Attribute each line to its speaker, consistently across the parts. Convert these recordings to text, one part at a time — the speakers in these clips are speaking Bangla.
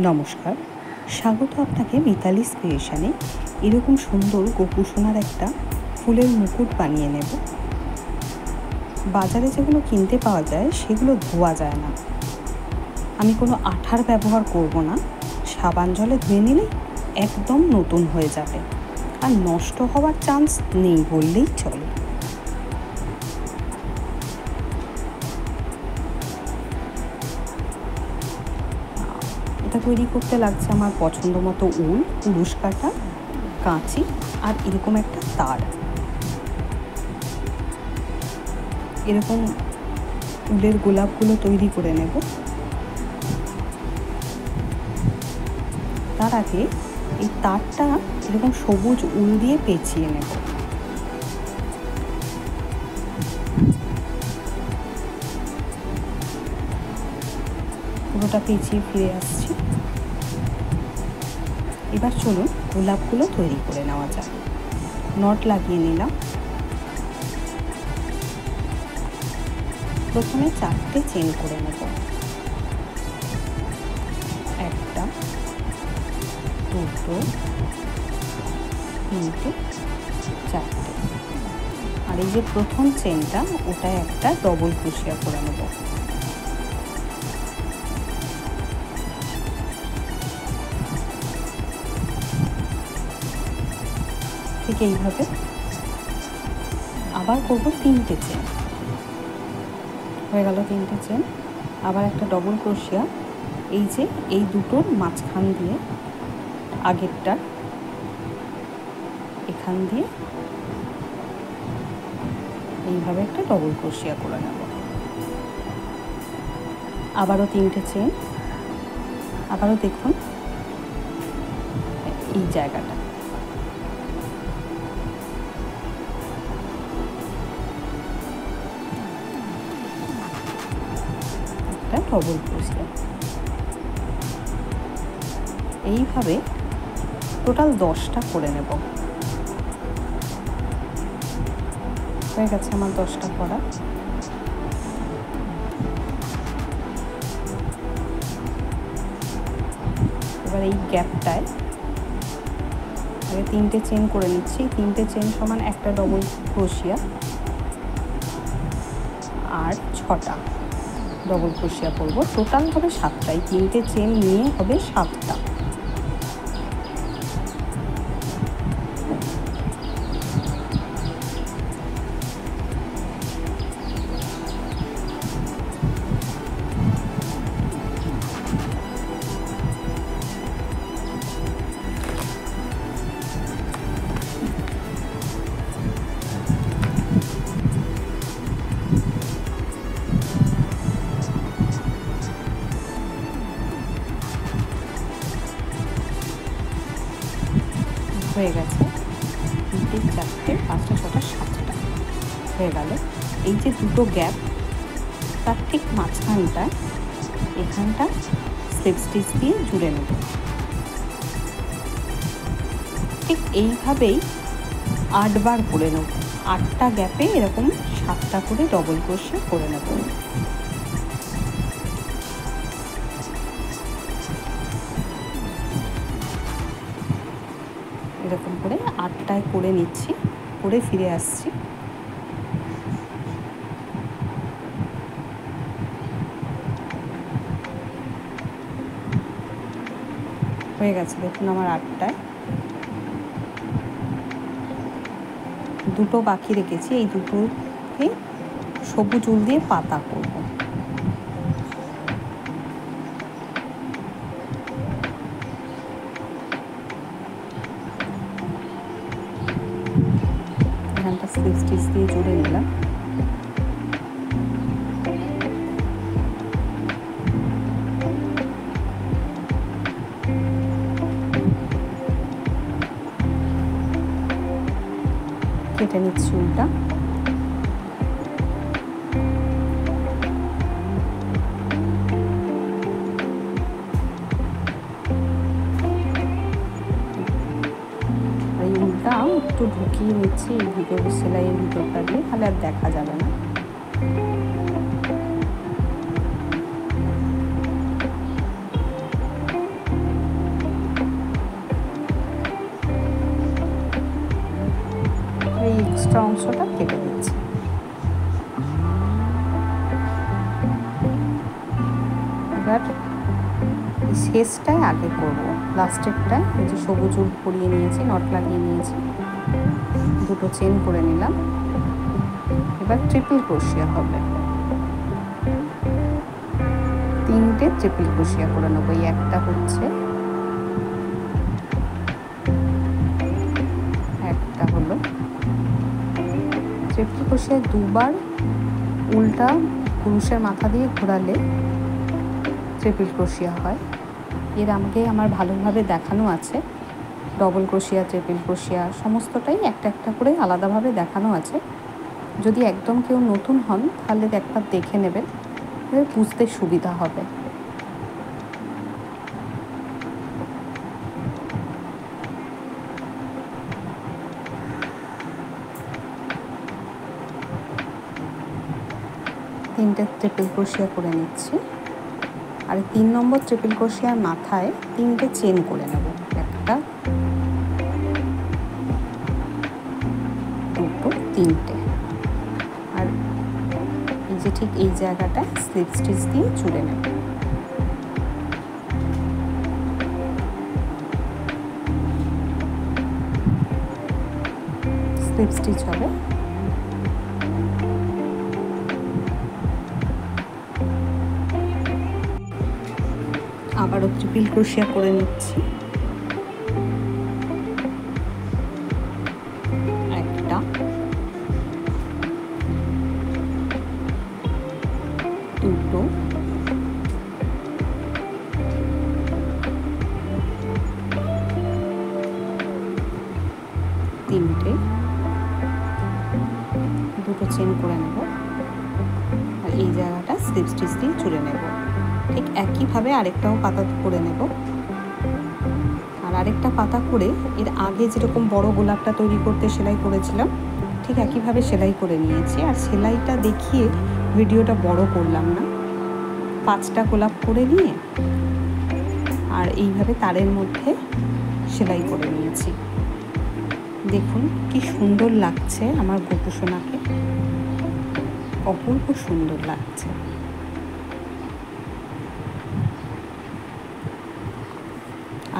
Speaker 1: নমস্কার, স্বাগত আপনাকে মিতালিস ক্রিয়েশনে। এরকম সুন্দর গোপুসোনার একটা ফুলের মুকুট বানিয়ে নেব। বাজারে যেগুলো কিনতে পাওয়া যায় সেগুলো ধোয়া যায় না। আমি কোনো আঠার ব্যবহার করব না, সাবান জলে ধুয়ে নিলেই একদম নতুন হয়ে যাবে, আর নষ্ট হওয়ার চান্স নেই বললেই চলে। এটা তৈরি করতে লাগছে আমার পছন্দ মতো উল, কুরুশ কাঁটা, কাঁচি আর এরকম একটা তার। এরকম উলের গোলাপগুলো তৈরি করে নেব। তার আগে এই তারটা এরকম সবুজ উল দিয়ে পেঁচিয়ে নেব। পুরোটা পেঁচিয়ে ফিরে আসছি। এবার চলুন গোলাপগুলো তৈরি করে নেওয়া যাক। নট লাগিয়ে নিলাম। প্রথমে 4টে চেন করে নেব। 1টা, 2টো, 3টে, 4টে। আর এই যে প্রথম চেনটা, ওটায় একটা ডবল ক্রোশিয়া করে নেব। ঠিক এইভাবে আবার করব 3টে চেন। হয়ে গেল 3টে চেন। আবার একটা ডবল ক্রোশিয়া এই দুটোর মাঝখান দিয়ে, আগেরটা এখান দিয়ে এইভাবে একটা ডবল ক্রোশিয়া করে নেব। আবারও 3টে চেন। আবারও দেখুন এই জায়গাটা, একটা ডবল ক্রোশিয়া। এইভাবে টোটাল 10টা করে নেব। হয়ে গেছে আমার 10টা করা। এবার এই গ্যাপটায় আগে 3টে চেন করে নিচ্ছি। 3টে চেন সমান একটা ডবল ক্রোশিয়া আর 6টা ডবল ক্রোশিয়া করব। টোটাল হবে 7টা। এই 3টে চেন নিয়ে হবে 7টা। হয়ে গেছে 3টে, 4টে, 5টা, 6টা, 7টা হয়ে গেল। এই যে দুটো গ্যাপ, তার ঠিক মাঝখানটায় এখানটা স্লিপ স্টিচ দিয়ে জুড়ে নেব। ঠিক এইভাবেই 8বার করে নেব। 8টা গ্যাপে এরকম 7টা করে ডবল ক্রোশিয়া করে নেব। এরকম করে 8টায় করে নিচ্ছি, করে ফিরে আসছি। হয়ে গেছে দেখুন আমার 8টায়। দুটো বাকি রেখেছি, এই দুটোকে সবুজ উল দিয়ে পাতা করব। এখানটা স্লিপ স্টিচ দিয়ে জুড়ে নিলাম। কেটে নিচ্ছি উলটা। এই উলটা একটু ঢুকিয়ে নিচ্ছি এই ভিতর, সেলাইয়ের ভিতরটা দিয়ে, তাহলে আর দেখা যাবে না। এক্সট্রা অংশটা কেটে দিচ্ছি। এবার শেষটায় আগে করব, লাস্টেরটায় এই যে সবুজ উল পরিয়ে নিয়েছি, নট লাগিয়ে নিয়েছি, দুটো চেন করে নিলাম। এবার ট্রিপল ক্রোশিয়া হবে, 3টে ট্রিপল ক্রোশিয়া করে নেবো। এই একটা হচ্ছে, একটা হলো। ট্রিপল ক্রোশিয়া দুবার উল্টা কুরুশের মাথা দিয়ে ঘোরালে ট্রিপল ক্রোশিয়া হয়। এর আগে আমার ভালোভাবে দেখানো আছে, ডবল ক্রোশিয়া, ট্রিপল ক্রোশিয়া সমস্তটাই একটা একটা করে আলাদাভাবে দেখানো আছে। যদি একদম কেউ নতুন হন তাহলে একবার দেখে নেবেন, বুঝতে সুবিধা হবে। তিনটে ট্রিপল ক্রোশিয়া করে নিচ্ছি, আর 3 নম্বর ট্রিপল ক্রোশিয়ার মাথায় 3টে চেন করে নেব, একটা, দুটো, 3টে। আর এই যে ঠিক এই জায়গাটায় স্লিপ স্টিচ দিয়ে জুড়ে নেব। স্লিপ স্টিচ হবে। আবারও ট্রিপল ক্রোশিয়া করে নিচ্ছি, একটা, দুটো, তিনটে, দুটো চেন করে নেব, আর এই জায়গাটা স্লিপ স্টিচ দিয়ে জুড়ে নেব। ঠিক একইভাবে আরেকটাও পাতা করে নেব। আর আরেকটা পাতা করে এর আগে যেরকম বড় গোলাপটা তৈরি করতে সেলাই করেছিলাম, ঠিক একইভাবে সেলাই করে নিয়েছি। আর সেলাইটা দেখিয়ে ভিডিওটা বড় করলাম না, 5টা গোলাপ করে নিয়ে আর এইভাবে তারের মধ্যে সেলাই করে নিয়েছি। দেখুন কি সুন্দর লাগছে আমার গোপু সোনাকে, অপূর্ব সুন্দর লাগছে।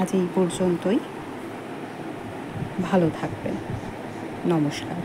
Speaker 1: আজ এই পর্যন্তই, ভালো থাকবেন, নমস্কার।